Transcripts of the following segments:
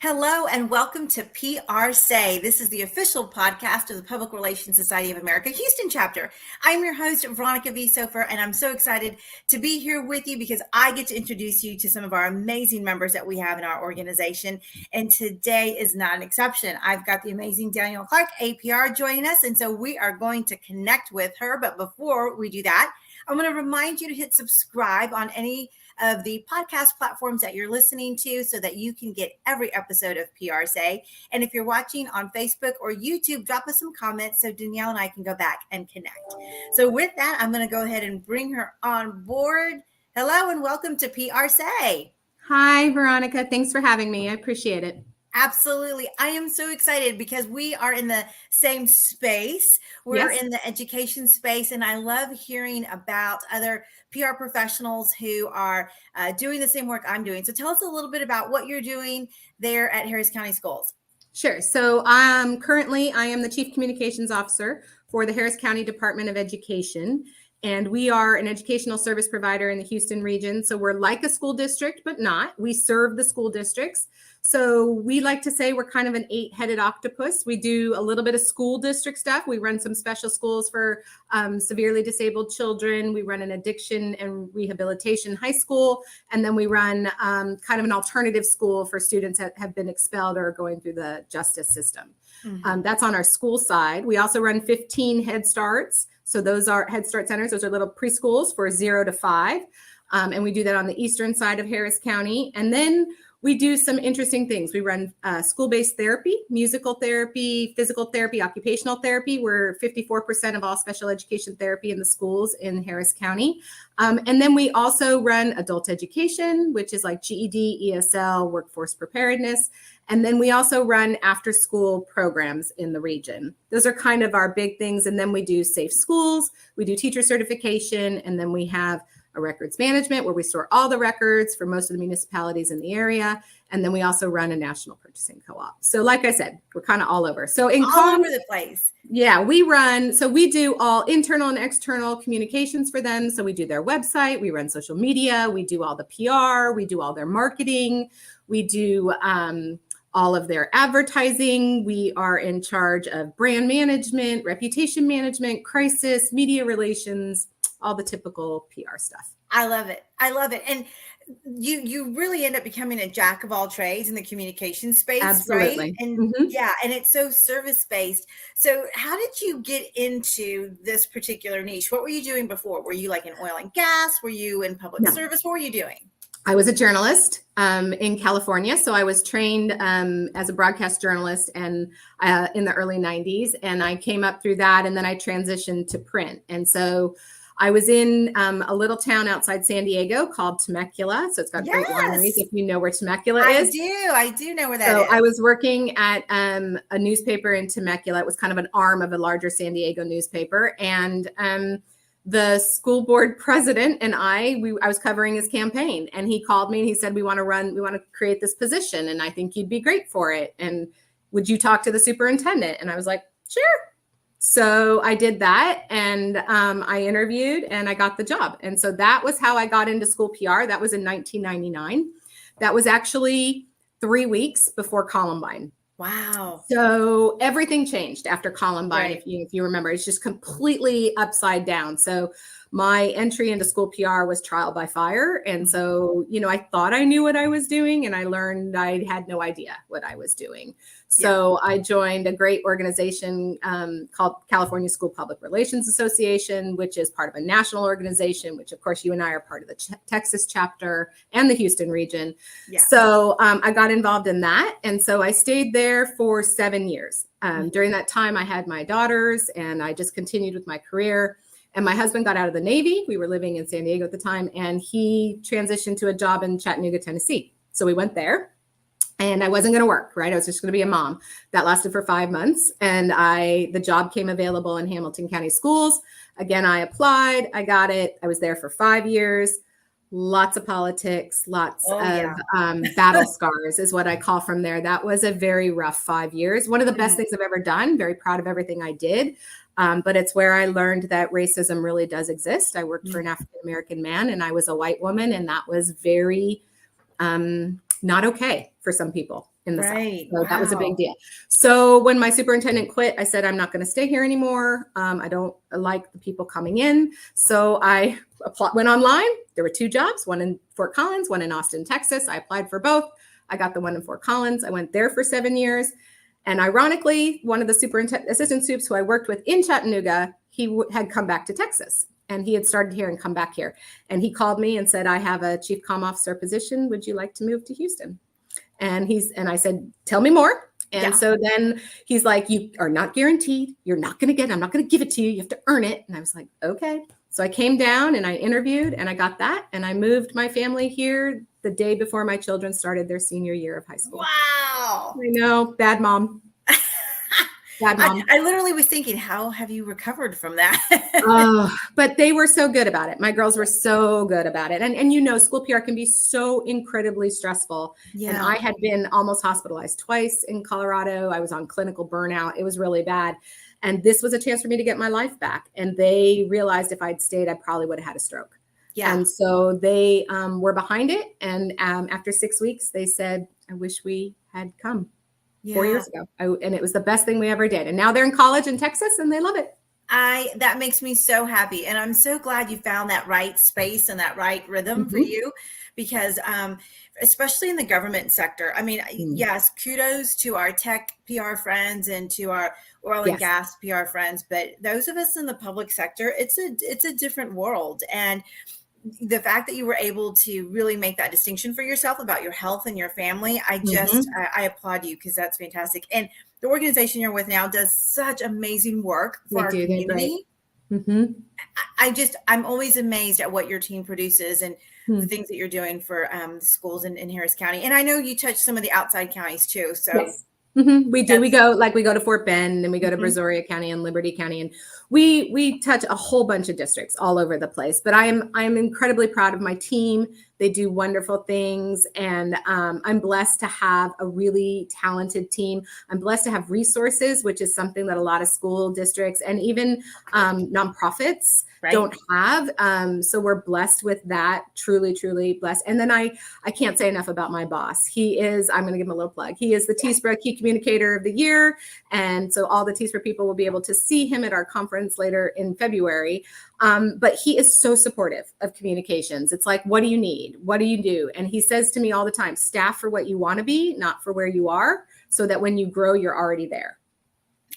Hello and welcome to PRSay. This is the official podcast of the Public Relations Society of America Houston chapter. I'm your host, Veronica V. Sofer, and I'm so excited to be here with you because I get to introduce you to some of our amazing members that we have in our organization. And today is not an exception. I've got the amazing Danielle Clark, APR, joining us. And so we are going to connect with her. But before we do that, I'm going to remind you to hit subscribe on any of the podcast platforms that you're listening to so that you can get every episode of PRSay. And if you're watching on Facebook or YouTube, drop us some comments so Danielle and I can go back and connect. So with that, I'm going to go ahead and bring her on board. Hello and welcome to PRSay. Hi, Veronica. Thanks for having me. I appreciate it. Absolutely. I am so excited because we are in the same space. We're in the education space, and I love hearing about other PR professionals who are doing the same work I'm doing. So tell us a little bit about what you're doing there at Harris County Schools. Sure. So currently I am the Chief Communications Officer for the Harris County Department of Education. And we are an educational service provider in the Houston region. So we're like a school district, but not. We serve the school districts. So we like to say we're kind of an 8-headed octopus. We do a little bit of school district stuff. We run some special schools for severely disabled children. We run an addiction and rehabilitation high school. And then we run kind of an alternative school for students that have been expelled or are going through the justice system. Mm-hmm. That's on our school side. We also run 15 Head Starts. So those are Head Start centers. Those are little preschools for 0 to 5. And we do that on the eastern side of Harris County. And then we do some interesting things. We run school-based therapy, musical therapy, physical therapy, occupational therapy. We're 54% of all special education therapy in the schools in Harris County. And then we also run adult education, which is like GED, ESL, workforce preparedness. And then we also run after-school programs in the region. Those are kind of our big things. And then we do safe schools, we do teacher certification, and then we have a records management where we store all the records for most of the municipalities in the area. And then we also run a national purchasing co-op. So like I said, we're kind of all over. So all over the place. Yeah, we do all internal and external communications for them. So we do their website, we run social media, we do all the PR, we do all their marketing, we do all of their advertising. We are in charge of brand management, reputation management, crisis, media relations, all the typical PR stuff. I love it. I love it. And you really end up becoming a jack of all trades in the communication space. Absolutely. Right? And and it's so service based. So how did you get into this particular niche? What were you doing before? Were you like in oil and gas? Were you in public service? What were you doing? I was a journalist in California. So I was trained as a broadcast journalist and in the early 90s. And I came up through that. And then I transitioned to print. And so I was in a little town outside San Diego called Temecula. So it's got great wineries, if you know where Temecula is. I do know where that is. So I was working at a newspaper in Temecula. It was kind of an arm of a larger San Diego newspaper. And the school board president and I was covering his campaign, and he called me and he said, we want to create this position. And I think you'd be great for it. And would you talk to the superintendent? And I was like, sure. So I did that, and I interviewed and I got the job. And so that was how I got into school PR. That was in 1999. That was actually 3 weeks before Columbine. Wow. So everything changed after Columbine. Right. If you remember, it's just completely upside down. So my entry into school PR was trial by fire. And so, I thought I knew what I was doing, and I learned I had no idea what I was doing. So I joined a great organization called California School Public Relations Association, which is part of a national organization, which of course you and I are part of the Texas chapter and the Houston region. Yeah. So I got involved in that. And so I stayed there for 7 years. During that time, I had my daughters, and I just continued with my career. And my husband got out of the Navy. We were living in San Diego at the time, and he transitioned to a job in Chattanooga, Tennessee. So we went there, and I wasn't going to work, right? I was just going to be a mom. That lasted for 5 months. And the job came available in Hamilton County Schools. Again, I applied, I got it. I was there for 5 years. Lots of politics, lots of battle scars is what I call from there. That was a very rough 5 years. One of the best things I've ever done. Very proud of everything I did. But it's where I learned that racism really does exist. I worked for an African-American man, and I was a white woman, and that was very not okay for some people in the South. Right. So that was a big Wow. deal. So when my superintendent quit, I said, I'm not going to stay here anymore. I don't like the people coming in. So I went online. There were 2 jobs, one in Fort Collins, one in Austin, Texas. I applied for both. I got the one in Fort Collins. I went there for 7 years. And ironically, one of the assistant soups who I worked with in Chattanooga, he had come back to Texas. And he had started here and come back here. And he called me and said, I have a chief comm officer position. Would you like to move to Houston? And I said, tell me more. And so then he's like, you are not guaranteed. You're not going to get it. I'm not going to give it to you. You have to earn it. And I was like, okay. So I came down and I interviewed and I got that. And I moved my family here the day before my children started their senior year of high school. Wow. I know, bad mom. Bad mom. I literally was thinking, how have you recovered from that? But they were so good about it. My girls were so good about it. And school PR can be so incredibly stressful. Yeah. And I had been almost hospitalized twice in Colorado. I was on clinical burnout. It was really bad. And this was a chance for me to get my life back. And they realized if I'd stayed, I probably would have had a stroke. Yeah. And so they were behind it. And after 6 weeks, they said, I wish we had come 4 years ago. And it was the best thing we ever did. And now they're in college in Texas and they love it. That makes me so happy. And I'm so glad you found that right space and that right rhythm for you, because especially in the government sector, I mean, yes, kudos to our tech PR friends and to our oil and gas PR friends, but those of us in the public sector, it's a different world. And the fact that you were able to really make that distinction for yourself about your health and your family, I applaud you, because that's fantastic. And the organization you're with now does such amazing work for our community. I'm always amazed at what your team produces and the things that you're doing for the schools in Harris County. And I know you touch some of the outside counties too. So we do. We go to Fort Bend and we go to Brazoria County and Liberty County, and we touch a whole bunch of districts all over the place. But I am incredibly proud of my team. They do wonderful things, and I'm blessed to have a really talented team. I'm blessed to have resources, which is something that a lot of school districts and even nonprofits don't have. So we're blessed with that, truly, truly blessed. And then I can't say enough about my boss. I'm going to give him a little plug. He is the TSPRA Key Communicator of the Year. And so all the TSPRA people will be able to see him at our conference later in February. But he is so supportive of communications. It's like, what do you need? What do you do? And he says to me all the time, staff for what you want to be, not for where you are, so that when you grow, you're already there.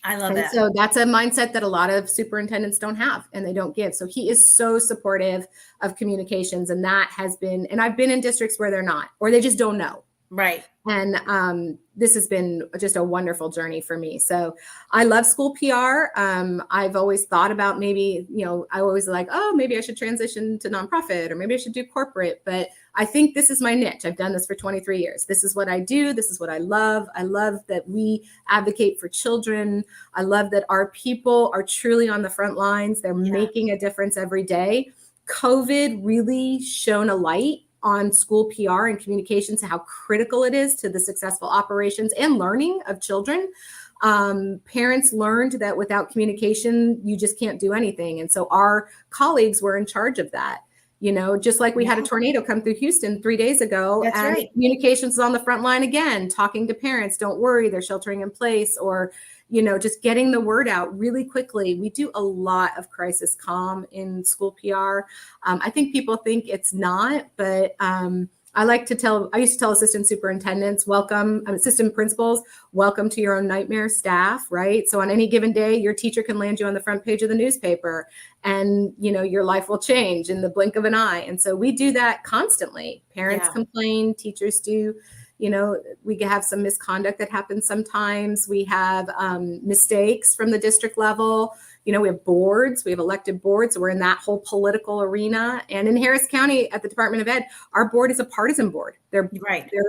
I love that. So that's a mindset that a lot of superintendents don't have and they don't give. So he is so supportive of communications, and that has been, and I've been in districts where they're not, or they just don't know. Right. And this has been just a wonderful journey for me. So I love school PR. I've always thought about maybe, I always like, maybe I should transition to nonprofit, or maybe I should do corporate. But I think this is my niche. I've done this for 23 years. This is what I do. This is what I love. I love that we advocate for children. I love that our people are truly on the front lines. They're making a difference every day. COVID really shone a light on school PR and communications, how critical it is to the successful operations and learning of children. Parents learned that without communication, you just can't do anything. And so our colleagues were in charge of that. Just like we had a tornado come through Houston 3 days ago. That's and right. Communications is on the front line again, talking to parents, don't worry, they're sheltering in place, or just getting the word out really quickly. We do a lot of crisis comm in school PR. I think people think it's not, but I used to tell assistant superintendents, assistant principals, welcome to your own nightmare staff, right? So on any given day, your teacher can land you on the front page of the newspaper, and your life will change in the blink of an eye. And so we do that constantly. Parents complain, teachers do. We have some misconduct that happens sometimes. We have mistakes from the district level. We have boards, we have elected boards. So we're in that whole political arena. And in Harris County at the Department of Ed, our board is a partisan board. They're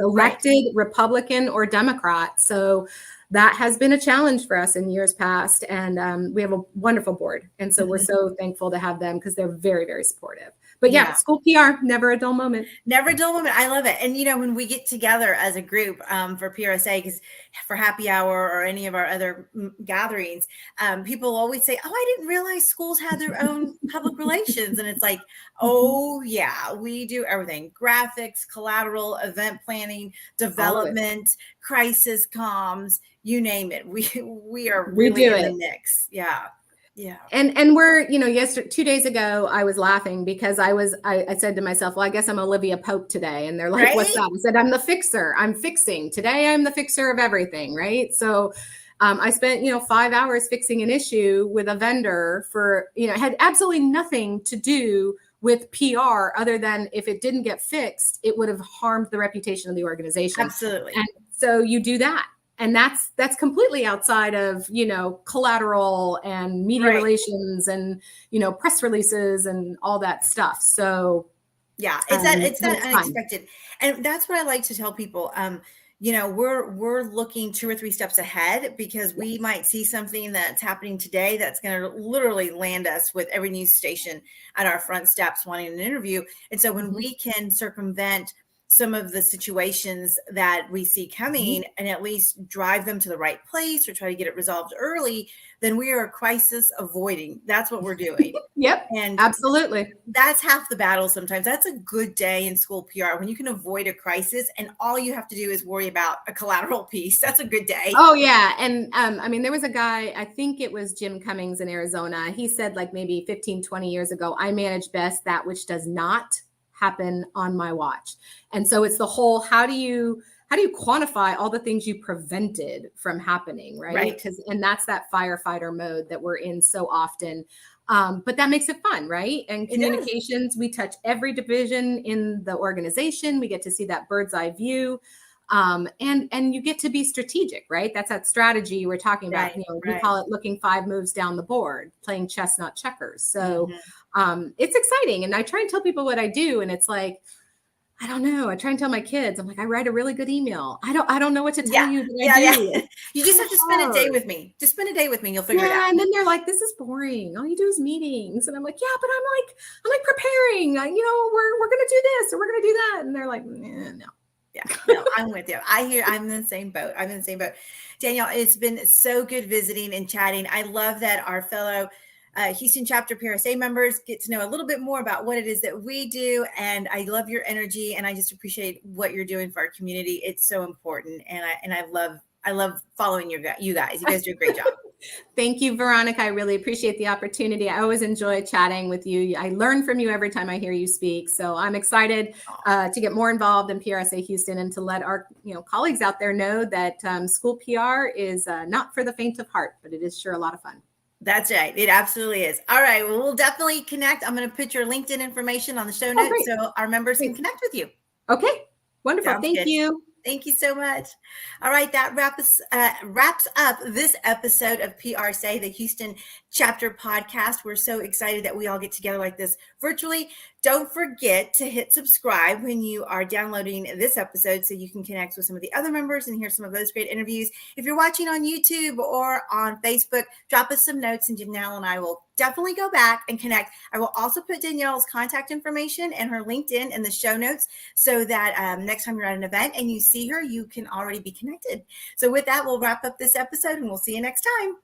elected Republican or Democrat. So that has been a challenge for us in years past. And we have a wonderful board. And so we're so thankful to have them, because they're very, very supportive. But yeah, school PR, never a dull moment. Never a dull moment. I love it. And, when we get together as a group for PRSA, because for happy hour or any of our other gatherings, people always say, oh, I didn't realize schools had their own public relations. And it's like, oh, yeah, we do everything. Graphics, collateral, event planning, development, crisis comms, you name it. We are really in the mix. Yeah. Yeah. And we're, 2 days ago, I was laughing because I said to myself, well, I guess I'm Olivia Pope today. And they're like, right? What's up? I said, I'm the fixer. I'm fixing. Today, I'm the fixer of everything. Right. So I spent, 5 hours fixing an issue with a vendor for, it had absolutely nothing to do with PR other than if it didn't get fixed, it would have harmed the reputation of the organization. Absolutely. And so you do that. And that's completely outside of, collateral and media relations and, press releases and all that stuff. So yeah, it's that unexpected. And that's what I like to tell people. We're looking 2 or 3 steps ahead because we might see something that's happening today that's going to literally land us with every news station at our front steps wanting an interview. And so when we can circumvent some of the situations that we see coming and at least drive them to the right place or try to get it resolved early, then we are crisis avoiding. That's what we're doing. Yep. And absolutely. That's half the battle sometimes. That's a good day in school PR when you can avoid a crisis and all you have to do is worry about a collateral piece. That's a good day. Oh, yeah. And there was a guy, I think it was Jim Cummings in Arizona. He said like maybe 15, 20 years ago, I manage best that which does not happen on my watch. And so it's the whole, how do you quantify all the things you prevented from happening, right? And that's that firefighter mode that we're in so often. But that makes it fun, right? And communications, we touch every division in the organization. We get to see that bird's eye view. And you get to be strategic, right? That's that strategy you were talking about. We call it looking 5 moves down the board, playing chess, not checkers. So it's exciting. And I try and tell people what I do. And it's like, I don't know. I try and tell my kids, I'm like, I write a really good email. I don't know what to tell you that I do. Yeah. You just have to spend a day with me. Just spend a day with me and you'll figure it out. And then they're like, this is boring. All you do is meetings. And I'm like, yeah, but I'm like preparing, we're going to do this or we're going to do that. And they're like, no. Yeah, no, I'm with you. I'm in the same boat. Danielle, it's been so good visiting and chatting. I love that our fellow Houston chapter PRSA members get to know a little bit more about what it is that we do. And I love your energy and I just appreciate what you're doing for our community. It's so important. And I love following you guys. You guys do a great job. Thank you, Veronica. I really appreciate the opportunity. I always enjoy chatting with you. I learn from you every time I hear you speak. So I'm excited to get more involved in PRSA Houston and to let our colleagues out there know that school PR is not for the faint of heart, but it is sure a lot of fun. That's right. It absolutely is. All right. Well, we'll definitely connect. I'm going to put your LinkedIn information on the show notes so our members can connect with you. Okay. Wonderful. Thank you. Thank you so much. All right, that wraps up this episode of PRSay, the Houston chapter podcast. We're so excited that we all get together like this virtually. Don't forget to hit subscribe when you are downloading this episode so you can connect with some of the other members and hear some of those great interviews. If you're watching on YouTube or on Facebook, drop us some notes and Danielle and I will definitely go back and connect. I will also put Danielle's contact information and her LinkedIn in the show notes so that next time you're at an event and you see her, you can already be connected. So with that, we'll wrap up this episode and we'll see you next time.